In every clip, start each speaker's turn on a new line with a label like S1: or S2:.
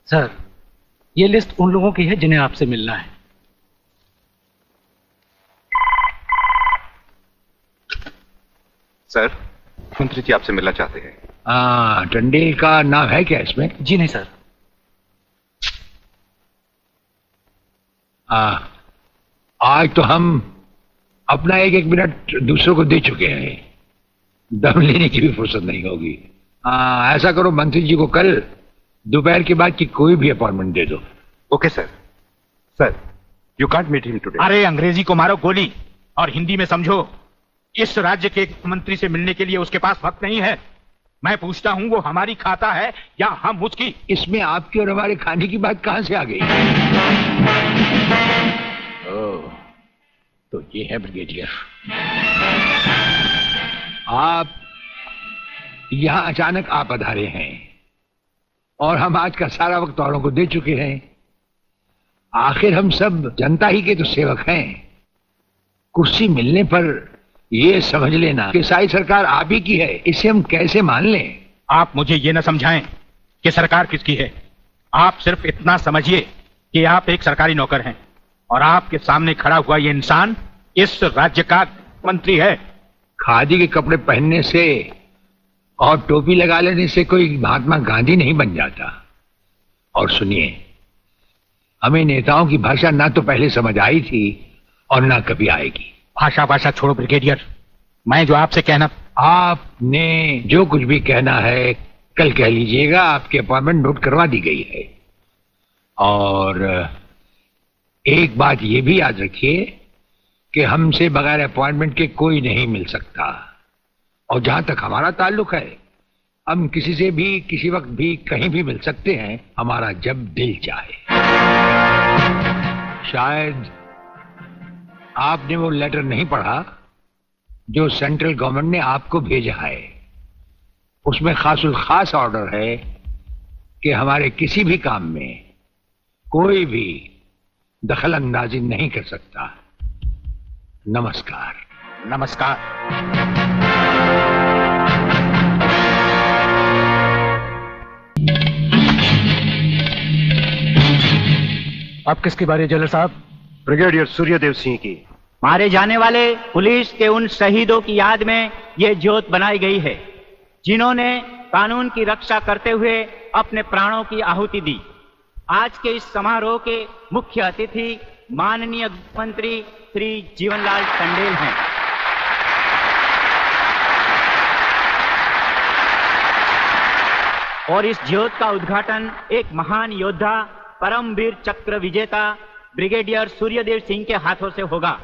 S1: Sir, ये list उन लोगों की है जिन्हें आपसे मिलना है।
S2: सर, मंत्री जी आपसे मिलना चाहते हैं।
S3: टंडेल का नाम है क्या इसमें?
S1: जी नहीं सर।
S3: आज तो हम अपना एक एक मिनट दूसरों को दे चुके हैं, दम लेने की भी फुर्सत नहीं होगी। ऐसा करो, मंत्री जी को कल दोपहर के बाद की कोई भी अपॉइंटमेंट दे दो।
S2: Okay sir. Sir, you can't meet him today.
S4: अरे अंग्रेजी को मारो गोली और हिंदी में समझो। इस राज्य के मंत्री से मिलने के लिए उसके पास वक्त नहीं है। मैं पूछता हूं वो हमारी खाता है या हम उसकी?
S3: इसमें आपकी और हमारे खाने की बात कहां से आ गई? तो ये है ब्रिगेडियर, आप यहां अचानक आ पधारे हैं और हम आज का सारा वक्त औरों को दे चुके हैं। आखिर हम सब जनता ही के तो सेवक हैं। कुर्सी मिलने पर ये समझ लेना कि सारी सरकार आप ही की है, इसे हम कैसे मान लें?
S4: आप मुझे ये न समझाएं कि सरकार किसकी है। आप सिर्फ इतना समझिए कि आप एक सरकारी नौकर हैं और आपके सामने खड़ा हुआ ये इंसान इस राज्य का मंत्री है।
S3: खादी के कपड़े पहनने से और टोपी लगा लेने से कोई महात्मा गांधी नहीं बन जाता। और सुनिए, हमें नेताओं की भाषा ना तो पहले समझ आई थी और ना कभी आएगी।
S4: भाषा छोड़ो ब्रिगेडियर, मैं जो आपसे कहना।
S3: आपने जो कुछ भी कहना है कल कह लीजिएगा, आपकी अपॉइंटमेंट नोट करवा दी गई है। और एक बात ये भी याद रखिए कि हमसे बगैर अपॉइंटमेंट के कोई नहीं मिल सकता। और जहां तक हमारा ताल्लुक है, हम किसी से भी किसी वक्त भी कहीं भी मिल सकते हैं, हमारा जब दिल चाहे। शायद आपने वो लेटर नहीं पढ़ा जो सेंट्रल गवर्नमेंट ने आपको भेजा है। उसमें खासुल खास ऑर्डर है कि हमारे किसी भी काम में कोई भी दखल अंदाजी नहीं कर सकता। नमस्कार।
S4: नमस्कार।
S1: आप किसकी बारी है जनरल साहब?
S2: ब्रिगेडियर सूर्यदेव सिंह की।
S5: मारे जाने वाले पुलिस के उन शहीदों की याद में ये ज्योत बनाई गई है जिन्होंने कानून की रक्षा करते हुए अपने प्राणों की आहुति दी। आज के इस समारोह के मुख्य अतिथि माननीय मंत्री श्री जीवनलाल टंडेल हैं। और इस ज्योत का उद्घाटन एक महान योद्धा, परमवीर चक्र विजेता ब्रिगेडियर सूर्यदेव सिंह के हाथों से होगा।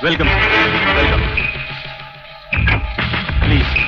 S2: Welcome welcome. प्लीज।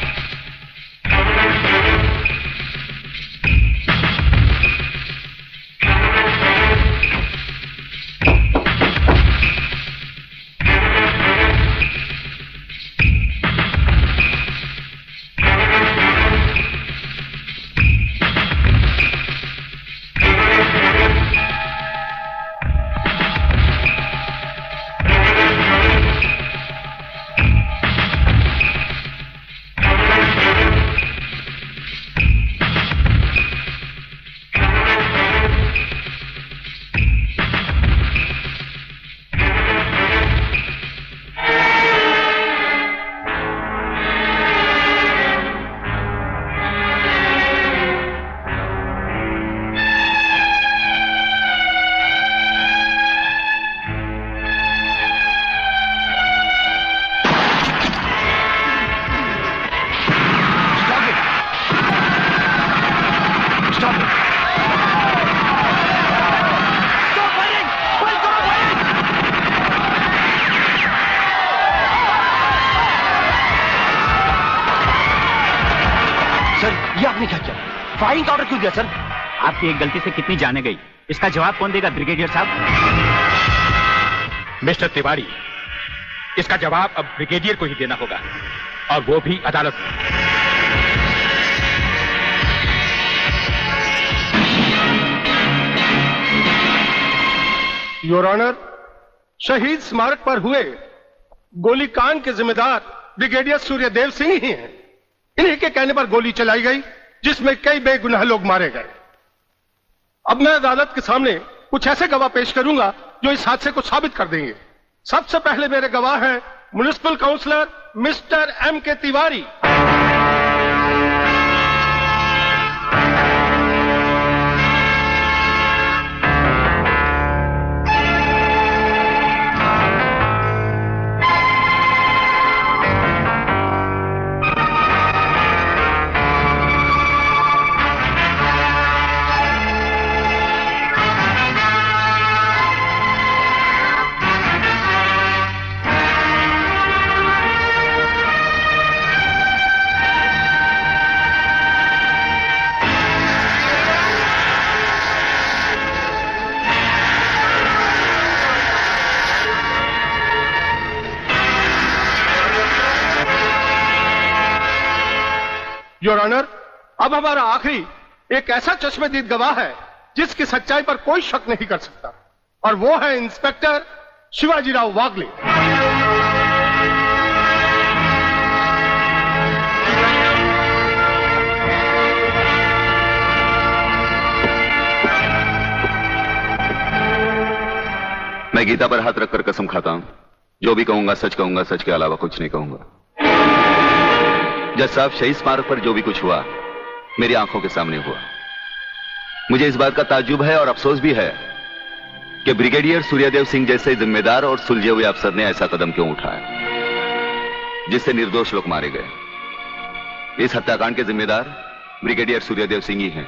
S5: फायरिंग का ऑर्डर क्यों दिया सर? आपकी एक गलती से कितनी जाने गई, इसका जवाब कौन देगा ब्रिगेडियर साहब?
S4: मिस्टर तिवारी, इसका जवाब अब ब्रिगेडियर को ही देना होगा, और वो भी अदालत में।
S6: योर ऑनर, शहीद स्मारक पर हुए गोलीकांड के जिम्मेदार ब्रिगेडियर सूर्यदेव सिंह ही हैं। इन्हीं के कहने पर गोली चलाई गई, जिसमें कई बेगुनाह लोग मारे गए। अब मैं अदालत के सामने कुछ ऐसे गवाह पेश करूंगा जो इस हादसे को साबित कर देंगे। सबसे पहले मेरे गवाह हैं municipal councillor mister M.K. Tiwari. Your honour, अब हमारा आखिरी एक ऐसा चश्मदीद गवाह है जिसकी सच्चाई पर कोई शक नहीं कर सकता, और वो है इंस्पेक्टर शिवाजीराव वागले।
S7: मैं गीता पर हाथ रखकर कसम खाता हूं, जो भी कहूंगा सच कहूंगा, सच के अलावा कुछ नहीं कहूंगा। जज साहब, शहीद स्मारक पर जो भी कुछ हुआ मेरी आंखों के सामने हुआ। मुझे इस बात का ताज्जुब है और अफसोस भी है कि ब्रिगेडियर सूर्यदेव सिंह जैसे जिम्मेदार और सुलझे हुए अफसर ने ऐसा कदम क्यों उठाया जिससे निर्दोष लोग मारे गए। इस हत्याकांड के जिम्मेदार ब्रिगेडियर सूर्यदेव सिंह ही हैं।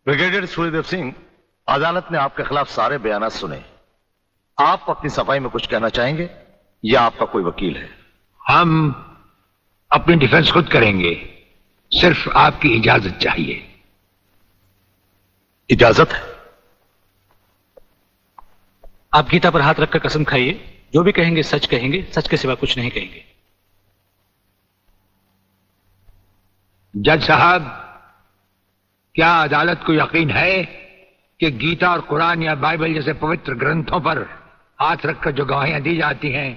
S8: ब्रिगेडियर सूर्यदेव सिंह, अदालत ने आपके खिलाफ सारे बयान सुने। आप अपनी सफाई में कुछ कहना चाहेंगे या आपका कोई वकील है?
S3: हम अपनी डिफेंस खुद करेंगे, सिर्फ आपकी इजाजत चाहिए।
S8: इजाजत है?
S1: आप गीता पर हाथ रखकर कसम खाइए, जो भी कहेंगे, सच के सिवा कुछ नहीं कहेंगे।
S3: जज साहब, क्या अदालत को यकीन है कि गीता और कुरान या बाइबल जैसे पवित्र ग्रंथों पर हाथ रखकर जो गवाहियां दी जाती हैं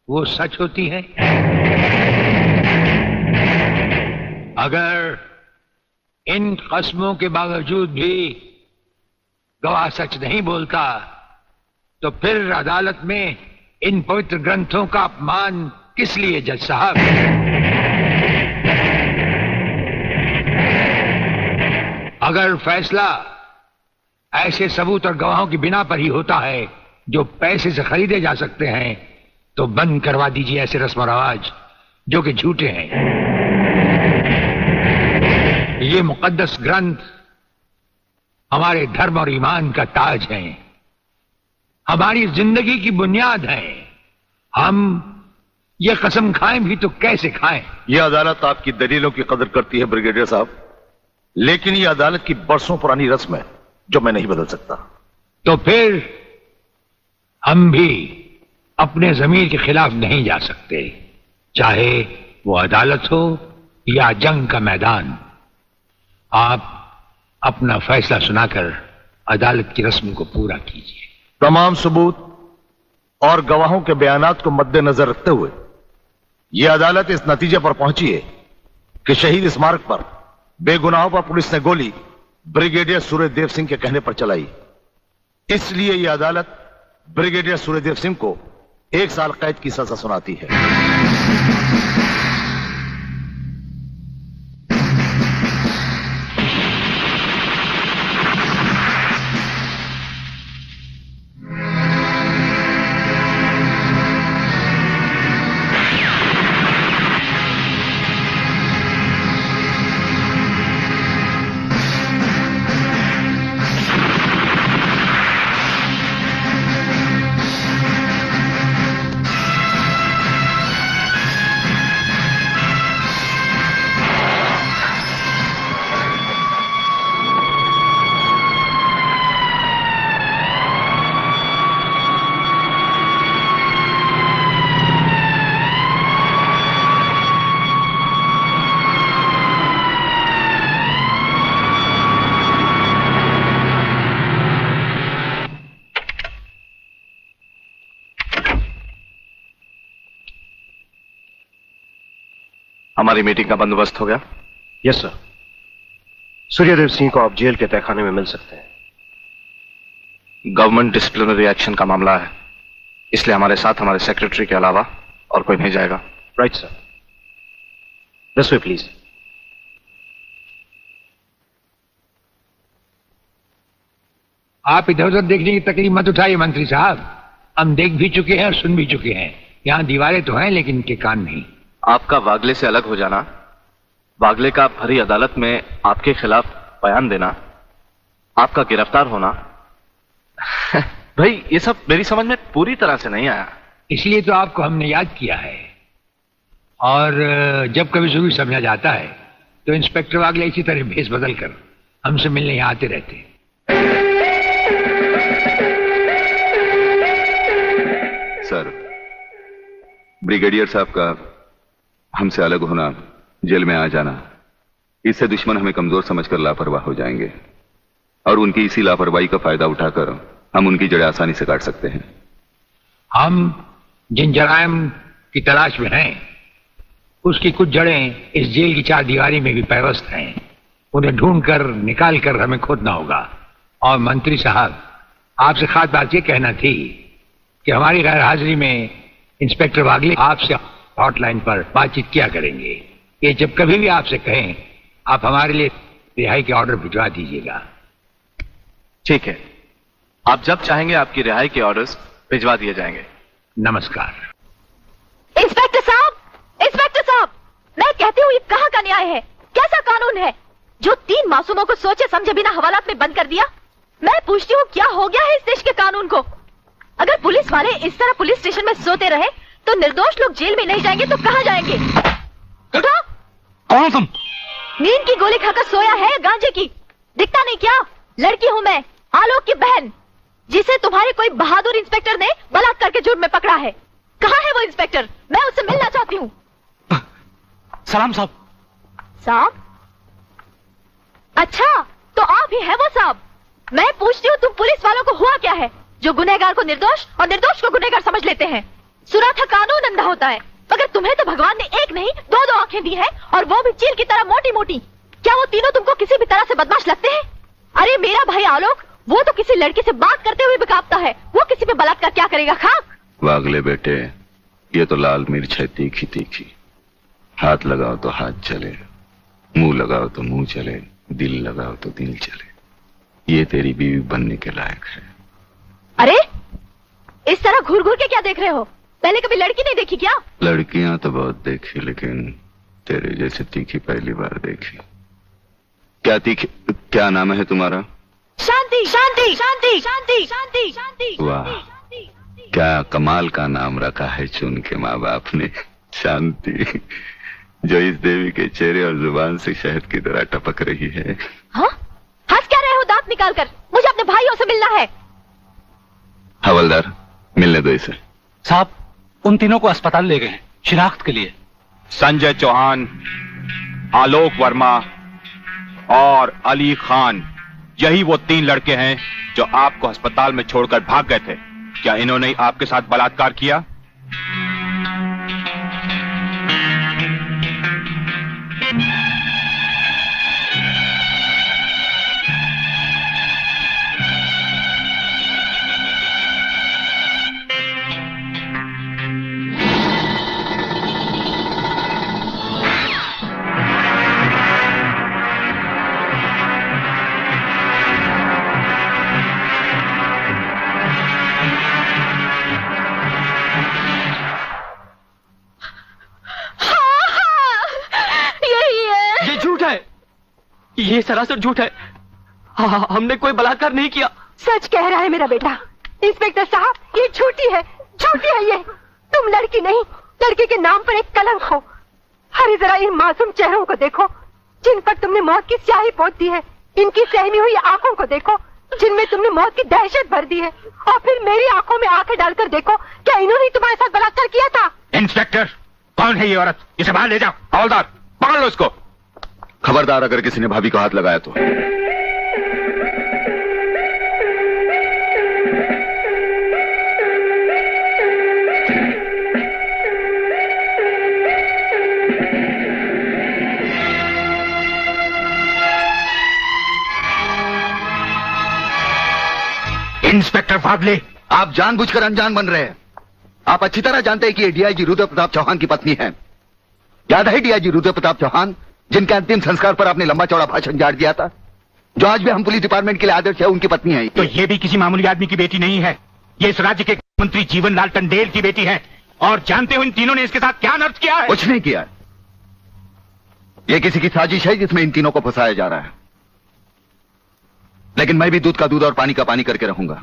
S3: वो सच होती हैं? अगर इन कस्मों के बावजूद भी गवाह सच नहीं बोलता तो फिर अदालत में इन पवित्र ग्रंथों का अपमान किस लिए जज साहब? अगर फैसला ऐसे सबूत और गवाहों की बिना पर ही होता है जो पैसे से खरीदे जा सकते हैं, तो बंद करवा दीजिए ऐसे रस्म और रवाज जो कि झूठे हैं। ये मुकद्दस ग्रंथ हमारे धर्म और ईमान का ताज है, हमारी जिंदगी की बुनियाद है। हम ये कसम खाएं भी तो कैसे खाएं?
S8: यह अदालत आपकी दलीलों की कदर करती है ब्रिगेडियर साहब, लेकिन यह अदालत की बरसों पुरानी रस्म है जो मैं नहीं बदल सकता।
S3: तो फिर हम भी अपने जमीर के खिलाफ नहीं जा सकते, चाहे वो अदालत हो या जंग का मैदान। आप अपना फैसला सुनाकर अदालत की रस्म को पूरा कीजिए।
S8: तमाम सबूत और गवाहों के बयानात को मद्देनजर रखते हुए यह अदालत इस नतीजे पर पहुंची है कि शहीद स्मारक पर बेगुनाहों पर पुलिस ने गोली ब्रिगेडियर सूर्यदेव सिंह के कहने पर चलाई। इसलिए यह अदालत ब्रिगेडियर सूर्यदेव सिंह को 1 साल कैद की सजा सुनाती है।
S2: हमारी मीटिंग का बंदोबस्त हो गया?
S6: Yes sir. सूर्यदेव सिंह को आप जेल के तहखाने में मिल सकते हैं।
S2: गवर्नमेंट डिसिप्लिनरी एक्शन का मामला है, इसलिए हमारे साथ हमारे सेक्रेटरी के अलावा और कोई नहीं जाएगा।
S6: Right sir. This way please.
S3: आप इधर उधर देखने की तकलीफ मत उठाइए मंत्री साहब, हम देख भी चुके हैं और सुन भी चुके हैं। यहाँ दीवारें तो हैं लेकिन इनके कान नहीं।
S2: आपका वागले से अलग हो जाना, वागले का भरी अदालत में आपके खिलाफ बयान देना, आपका गिरफ्तार होना भाई ये सब मेरी समझ में पूरी तरह से नहीं आया।
S3: इसलिए तो आपको हमने याद किया है। और जब कभी सुबह समझा जाता है तो इंस्पेक्टर वागले इसी तरह भेस बदल कर हमसे मिलने यहाँ आते रहते हैं।
S7: सर, ब्रिगेडियर साहब का हमसे अलग होना, जेल में आ जाना, इससे दुश्मन हमें कमजोर समझकर लापरवाह हो जाएंगे और उनकी इसी लापरवाही का फायदा उठाकर हम उनकी जड़ें आसानी से काट सकते हैं।
S3: हम जिन जराइम की तलाश में हैं, उसकी कुछ जड़ें इस जेल की चार दीवारी में भी पैवस्त हैं। उन्हें ढूंढकर निकाल कर हमें खोदना होगा। और मंत्री साहब, आपसे खास बात ये कहना थी कि हमारी गैर हाजिरी में इंस्पेक्टर वागले आपसे हॉटलाइन पर बातचीत किया करेंगे। ये जब कभी भी आपसे कहें, आप हमारे लिए रिहाई के ऑर्डर भिजवा दीजिएगा।
S2: ठीक है, आप जब चाहेंगे आपकी रिहाई के ऑर्डर्स भिजवा दिए जाएंगे।
S3: नमस्कार।
S9: इंस्पेक्टर साहब, इंस्पेक्टर साहब, मैं कहती हूँ ये कहाँ का न्याय है? कैसा कानून है जो 3 मासूमों को सोचे समझे बिना हवालात में बंद कर दिया? मैं पूछती हूँ क्या हो गया है इस देश के कानून को? अगर पुलिस वाले इस तरह पुलिस स्टेशन में सोते रहे तो निर्दोष लोग जेल में नहीं जाएंगे तो कहाँ जाएंगे? उठो।
S1: कौन तुम?
S9: नींद की गोली खाकर सोया है या गांजे की? दिखता नहीं क्या? लड़की हूँ मैं, आलोक की बहन, जिसे तुम्हारे कोई बहादुर इंस्पेक्टर ने बलात्कार के जुर्म में पकड़ा है। कहाँ है वो इंस्पेक्टर? मैं उससे मिलना चाहती हूँ।
S1: सलाम साहब।
S9: साहब? अच्छा, तो आप ही है वो साहब। मैं पूछती हूँ तुम पुलिस वालों को हुआ क्या है जो गुनहगार को निर्दोष और निर्दोष को गुनहगार समझ लेते हैं? सुना था कानून अंधा होता है, मगर तुम्हें तो भगवान ने एक नहीं 2 आंखें दी हैं, और वो भी चील की तरह मोटी मोटी। क्या वो तीनों तुमको किसी भी तरह से बदमाश लगते हैं? अरे मेरा भाई आलोक, वो तो किसी लड़की से बात करते हुए भी कांपता है, वो किसी पे बलात्कार क्या करेगा? खाक।
S7: वागले बेटे, ये तो लाल मिर्च है तीखी तीखी। हाथ लगाओ तो हाथ चले, मुंह लगाओ तो मुंह चले, दिल लगाओ तो दिल चले। ये तेरी बीवी बनने के लायक है।
S9: अरे इस तरह घूर घूर के क्या देख रहे हो? पहले कभी लड़की नहीं देखी क्या?
S7: लड़कियां तो बहुत देखी, लेकिन तेरे जैसे तीखी पहली बार देखी। क्या तीखी? क्या नाम है तुम्हारा?
S9: शांति शांति शांति शांति शांति शांति।
S7: वाह, क्या कमाल का नाम रखा है चुन के माँ बाप ने, शांति, जो इस देवी के चेहरे और जुबान से शहद की तरह टपक रही है।
S9: हाँ? हंस क्या रहे हो दांत निकाल कर? मुझे अपने भाइयों से मिलना है।
S7: हवलदार, मिलने दो इसे।
S1: साहब, उन तीनों को अस्पताल ले गए हैं शिनाख्त के लिए।
S4: संजय चौहान, आलोक वर्मा और अली खान, यही वो 3 लड़के हैं जो आपको अस्पताल में छोड़कर भाग गए थे। क्या इन्होंने आपके साथ बलात्कार किया?
S10: ये सरासर झूठ है। हमने कोई बलात्कार नहीं किया।
S9: सच कह रहा है मेरा बेटा। इंस्पेक्टर साहब, ये झूठी है, झूठी है ये। तुम लड़की नहीं, लड़के के नाम पर एक कलंक हो। अरे जरा इन मासूम चेहरों को देखो जिन पर तुमने मौत की स्याही पोत दी है। इनकी सहमी हुई आंखों को देखो जिनमें तुमने मौत की दहशत भर दी है। और फिर मेरी आंखों में आंखें डालकर देखो, क्या इन्होंने तुम्हारे साथ बलात्कार किया था?
S4: इंस्पेक्टर, कौन है ये औरत? इसे बाहर ले जाओ। हवलदार, पकड़ लो इसको।
S7: खबरदार, अगर किसी ने भाभी को हाथ लगाया तो।
S4: इंस्पेक्टर वागले,
S7: आप जानबूझकर अनजान बन रहे हैं। आप अच्छी तरह जानते हैं कि ये डीआईजी रुद्र प्रताप चौहान की पत्नी है। याद है डीआईजी रुद्र प्रताप चौहान, जिनके अंतिम संस्कार पर आपने लंबा चौड़ा भाषण झाड़ दिया था, जो आज भी हम पुलिस डिपार्टमेंट के लिए आदर्श है, उनकी पत्नी है।
S4: तो ये भी किसी मामूली आदमी की बेटी नहीं है, ये इस राज्य के मंत्री जीवनलाल टंडेल की बेटी है। और जानते हो इन तीनों ने इसके साथ क्या नर्क किया है?
S7: कुछ नहीं किया। ये किसी की साजिश है जिसमें इन तीनों को फंसाया जा रहा है। लेकिन मैं भी दूध का दूध और पानी का पानी करके रहूंगा।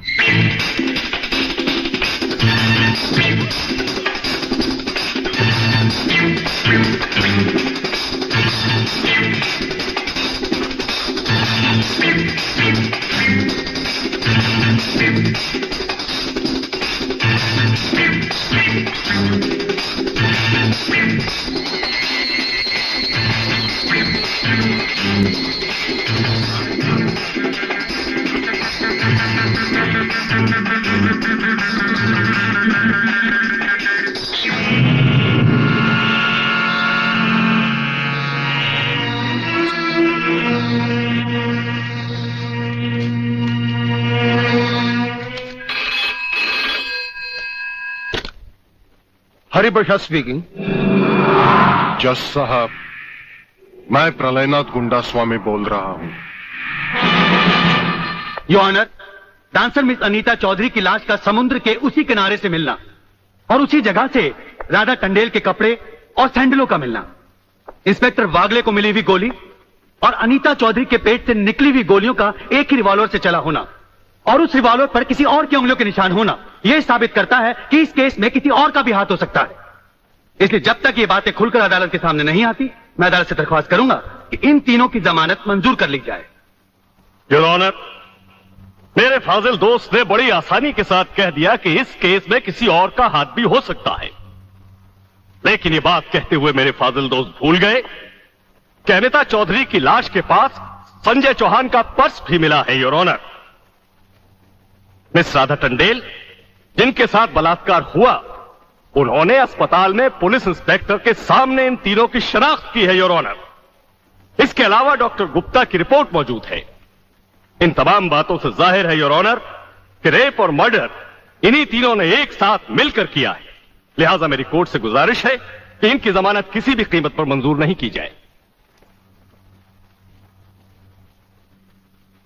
S6: हरिप्रसाद स्पीकिंग।
S11: जज साहब, मैं प्रलयनाथ गुंडा स्वामी बोल रहा हूं।
S12: Your honour, dancer miss Anita Chaudhary की लाश का समुद्र के उसी किनारे से मिलना और उसी जगह से राधा टंडेल के कपड़े और सैंडलों का मिलना, इंस्पेक्टर वागले को मिली हुई गोली और अनीता चौधरी के पेट से निकली हुई गोलियों का एक ही रिवॉल्वर से चला होना और उस रिवॉल्वर पर किसी और की उंगलियों के निशान होना, यह साबित करता है कि इस केस में किसी और का भी हाथ हो सकता है। इसलिए जब तक ये बातें खुलकर अदालत के सामने नहीं आती, मैं अदालत से दरख्वास्त करूंगा कि इन तीनों की जमानत मंजूर कर ली जाए।
S13: योर ऑनर, मेरे फाजिल दोस्त ने बड़ी आसानी के साथ कह दिया कि इस केस में किसी और का हाथ भी हो सकता है। लेकिन ये बात कहते हुए मेरे फाजिल दोस्त भूल गए कि अनीता चौधरी की लाश के पास संजय चौहान का पर्स भी मिला है। Your honour, miss Radha Tandel, जिनके साथ बलात्कार हुआ, उन्होंने अस्पताल में पुलिस इंस्पेक्टर के सामने इन तीनों की शनाख्त की है। योर ऑनर, इसके अलावा डॉक्टर गुप्ता की रिपोर्ट मौजूद है। इन तमाम बातों से जाहिर है योर ऑनर कि रेप और मर्डर इन्हीं तीनों ने एक साथ मिलकर किया है। लिहाजा मेरी कोर्ट से गुजारिश है कि इनकी जमानत किसी भी कीमत पर मंजूर नहीं की जाए।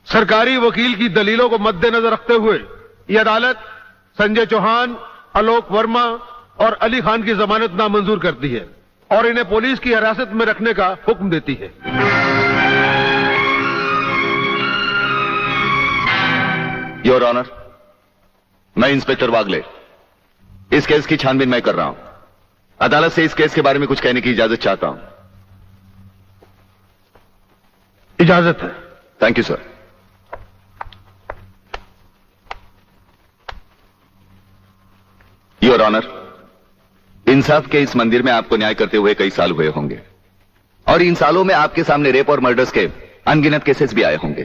S6: सरकारी वकील की दलीलों को मद्देनजर रखते हुए यह अदालत संजय चौहान, आलोक वर्मा और अली खान की जमानत नामंजूर करती है और इन्हें पुलिस की हिरासत में रखने का हुक्म देती है।
S7: योर ऑनर, मैं इंस्पेक्टर वागले इस केस की छानबीन मैं कर रहा हूं। अदालत से इस केस के बारे में कुछ कहने की इजाजत चाहता हूं।
S6: इजाजत है।
S7: Thank you sir. Your honour, इंसाफ के इस मंदिर में आपको न्याय करते हुए कई साल हुए होंगे और इन सालों में आपके सामने रेप और मर्डर्स के अनगिनत केसेस भी आए होंगे।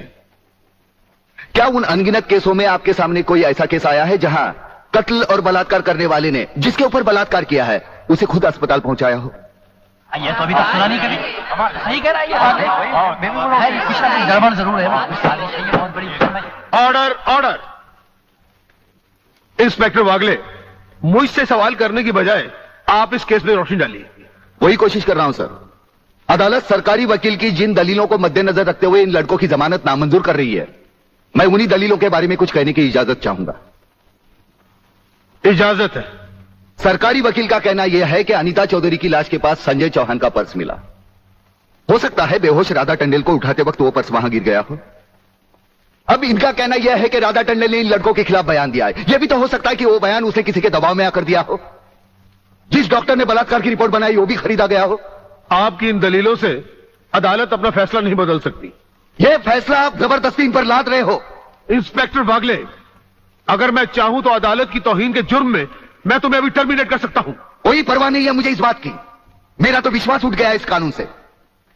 S7: क्या उन अनगिनत केसों में आपके सामने कोई ऐसा केस आया है जहां कत्ल और बलात्कार करने वाले ने जिसके ऊपर बलात्कार किया है उसे खुद अस्पताल पहुंचाया हो?
S14: ये तो अभी तक सुना नहीं कभी। सही कह रहा है ये बात, गड़बड़ जरूर है। बहुत बड़ी
S6: ऑर्डर, ऑर्डर। इंस्पेक्टर वागले, मुझसे सवाल करने की बजाय आप इस केस में रोशनी डालिए।
S7: वही कोशिश कर रहा हूं सर। अदालत सरकारी वकील की जिन दलीलों को मद्देनजर रखते हुए इन लड़कों की जमानत नामंजूर कर रही है, मैं उन्हीं दलीलों के बारे में कुछ कहने की इजाजत चाहूंगा।
S6: इजाजत है।
S7: सरकारी वकील का कहना यह है कि अनीता चौधरी की लाश के पास संजय चौहान का पर्स मिला। हो सकता है बेहोश राधा टंडेल को उठाते वक्त वो पर्स वहां गिर गया हो। अब इनका कहना यह है कि राधा टंडेल ने इन लड़कों के खिलाफ बयान दिया है। यह भी तो हो सकता है कि वो बयान उसे किसी के दबाव में आकर दिया हो। जिस डॉक्टर ने बलात्कार की रिपोर्ट बनाई वो भी खरीदा गया हो।
S6: आपकी इन दलीलों से अदालत अपना फैसला नहीं बदल सकती।
S7: यह फैसला आप जबरदस्ती इन पर लाद रहे हो।
S6: इंस्पेक्टर वागले, अगर मैं चाहूं तो अदालत की तौहीन के जुर्म में मैं तुम्हें अभी टर्मिनेट कर सकता हूं।
S7: कोई परवाह नहीं है मुझे इस बात की। मेरा तो विश्वास उठ गया इस कानून से।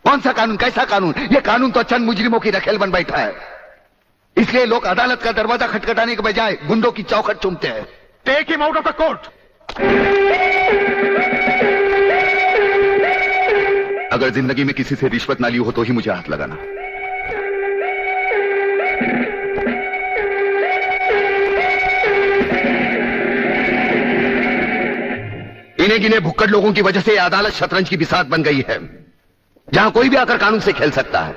S7: कौन सा कानून, कैसा कानून? यह कानून तो चंद मुजरिमों की रखेल बन बैठा है। इसलिए लोग अदालत का दरवाजा खटखटाने के बजाय गुंडों की चौखट चूमते हैं।
S6: Take him out of the court.
S7: अगर जिंदगी में किसी से रिश्वत ना ली हो तो ही मुझे हाथ लगाना।
S15: गिने गिने भुक्कड़ लोगों की वजह से यह अदालत शतरंज की बिसात बन गई है, जहां कोई भी आकर कानून से खेल सकता है।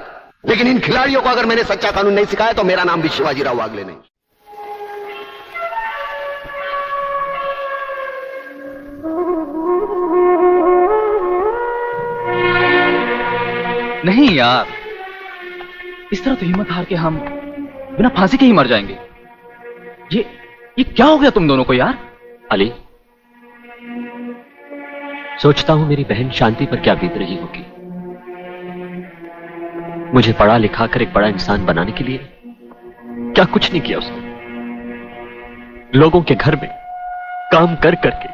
S15: लेकिन इन खिलाड़ियों को अगर मैंने सच्चा कानून नहीं सिखाया तो मेरा नाम भी शिवाजीराव वागले नहीं।
S2: नहीं यार, इस तरह तो हिम्मत हार के हम बिना फांसी के ही मर जाएंगे। ये क्या हो गया तुम दोनों को यार?
S16: अली, सोचता हूं मेरी बहन शांति पर क्या बीत रही होगी। मुझे पढ़ा लिखा कर एक बड़ा इंसान बनाने के लिए क्या कुछ नहीं किया उसने। लोगों के घर में काम कर करके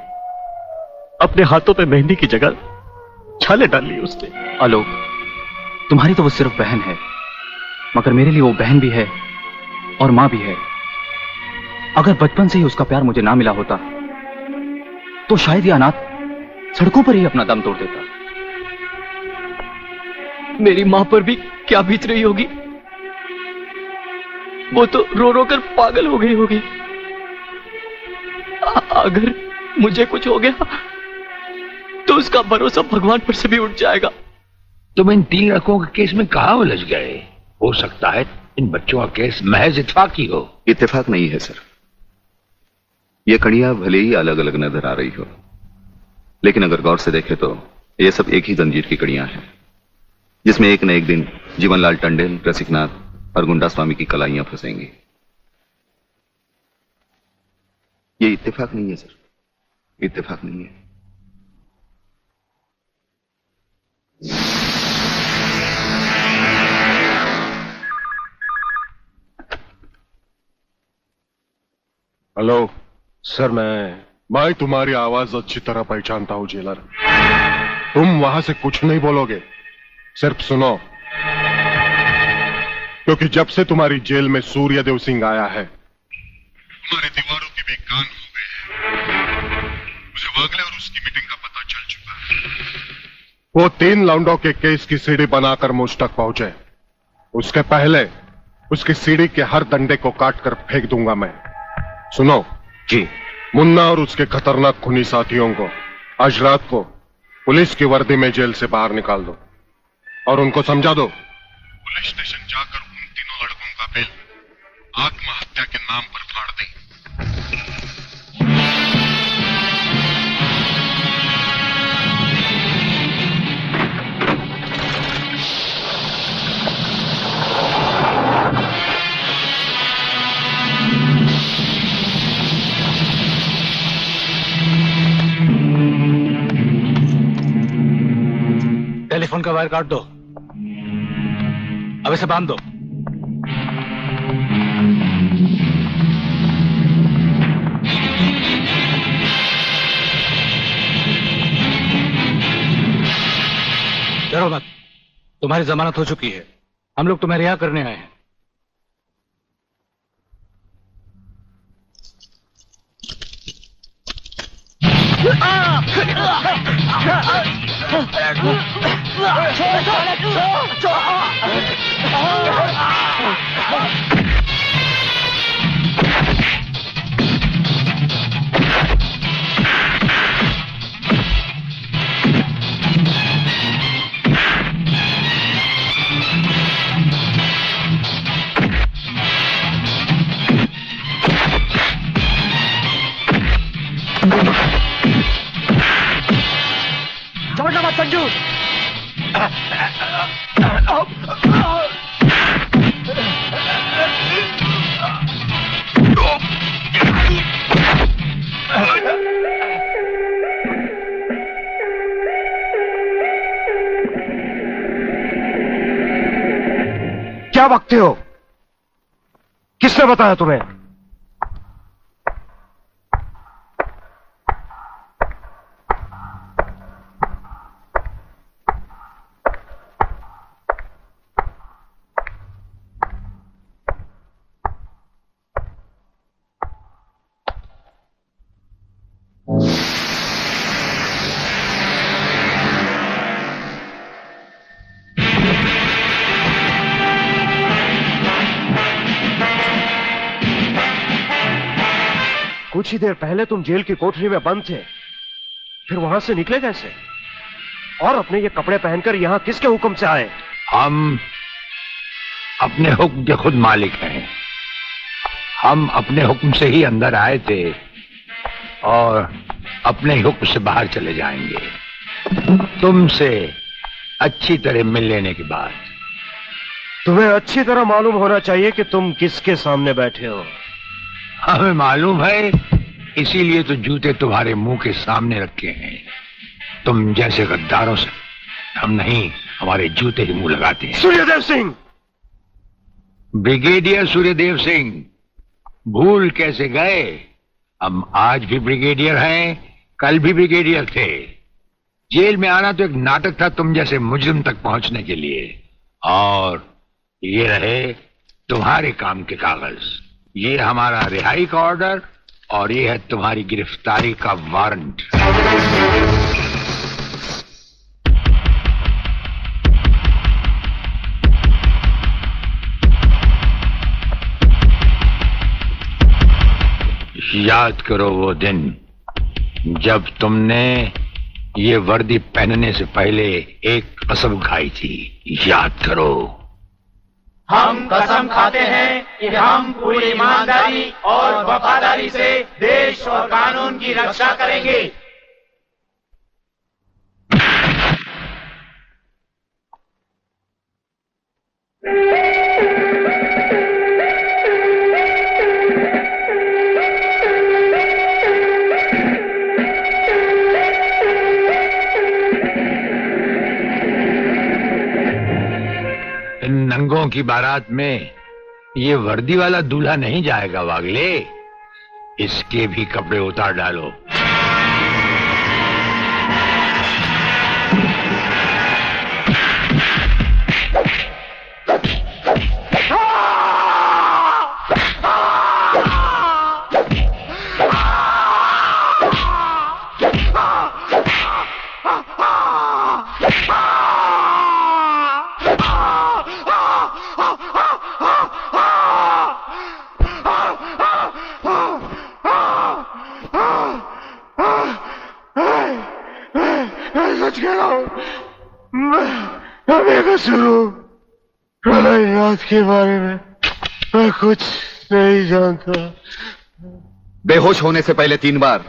S16: अपने हाथों पे मेहंदी की जगह छाले डाल ली उसने।
S2: आलोक, तुम्हारी तो वो सिर्फ बहन है, मगर मेरे लिए वो बहन भी है और मां भी है। अगर बचपन से ही उसका प्यार मुझे ना मिला होता तो शायद ये अनाथ सड़कों पर ही अपना दम तोड़ देता।
S10: मेरी मां पर भी क्या बीत रही होगी। वो तो रो रो कर पागल हो गई होगी। अगर मुझे कुछ हो गया तो उसका भरोसा भगवान पर से भी उठ जाएगा।
S3: तुम इन 3 लड़कों के केस में कहां उलझ गए? हो सकता है इन बच्चों का केस महज इत्तेफाकी हो।
S7: इत्तेफाक नहीं है सर। ये कड़ियां भले ही अलग अलग नजर आ रही हो, लेकिन अगर गौर से देखें तो ये सब एक ही जंजीर की कड़ियां हैं, जिसमें एक न एक दिन जीवनलाल टंडेल, रसिकनाथ और गुंडा स्वामी की कलाइयां फंसेंगी। ये इत्तेफाक नहीं है सर, इत्तेफाक नहीं है।
S11: हेलो सर, मैं तुम्हारी आवाज अच्छी तरह पहचानता हूं जेलर। तुम वहां से कुछ नहीं बोलोगे, सिर्फ सुनो, क्योंकि जब से तुम्हारी जेल में सूर्यदेव सिंह आया है तुम्हारी दीवारों के भी कान हो गए हैं। मुझे वागले और उसकी मीटिंग का पता चल चुका है। वो 3 लौंडों के केस की सीढ़ी बनाकर मुझ तक पहुंचे, उसके पहले उसकी सीढ़ी के हर डंडे को काट कर फेंक दूंगा मैं। सुनो जी, मुन्ना और उसके खतरनाक खूनी साथियों को आज रात को पुलिस की वर्दी में जेल से बाहर निकाल दो और उनको समझा दो पुलिस स्टेशन जाकर उन 3 लड़कों का बिल आत्महत्या के नाम पर फाड़ दें।
S1: टेलीफोन का वायर काट दो, अब इसे बांध दो। डरो मत, तुम्हारी जमानत हो चुकी है। हम लोग तुम्हें रिहा करने आए हैं।
S14: छोड़ना मत संजू।
S8: क्या बकते हो? किसने बताया तुम्हें? कुछ ही देर पहले तुम जेल की कोठरी में बंद थे,
S13: फिर वहां से निकले कैसे? और अपने ये कपड़े पहनकर यहाँ किसके हुक्म से आए?
S3: हम अपने हुक्म के खुद मालिक हैं। हम अपने हुक्म से ही अंदर आए थे और अपने हुक्म से बाहर चले जाएंगे, तुमसे अच्छी तरह मिल लेने के बाद।
S13: तुम्हें अच्छी तरह मालूम होना चाहिए कि तुम किसके सामने बैठे हो।
S3: हमें मालूम है, इसीलिए तो जूते तुम्हारे मुंह के सामने रखे हैं। तुम जैसे गद्दारों से हम नहीं, हमारे जूते ही मुंह लगाते हैं।
S13: सूर्यदेव सिंह!
S3: ब्रिगेडियर सूर्यदेव सिंह, भूल कैसे गए? हम आज भी ब्रिगेडियर हैं, कल भी ब्रिगेडियर थे। जेल में आना तो एक नाटक था तुम जैसे मुजरिम तक पहुंचने के लिए। और ये रहे तुम्हारे काम के कागज। ये हमारा रिहाई का ऑर्डर और ये है तुम्हारी गिरफ्तारी का वारंट। याद करो वो दिन जब तुमने ये वर्दी पहनने से पहले एक कसम खाई थी। याद करो।
S17: हम कसम खाते हैं कि हम पूरी ईमानदारी और वफादारी से देश और कानून की रक्षा करेंगे।
S3: नंगों की बारात में ये वर्दी वाला दूल्हा नहीं जाएगा वागले। इसके भी कपड़े उतार डालो।
S11: रात के बारे में मैं कुछ नहीं जानता।
S7: बेहोश होने से पहले 3 बार,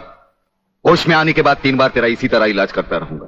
S7: होश में आने के बाद 3 बार तेरा इसी तरह इलाज करता रहूंगा।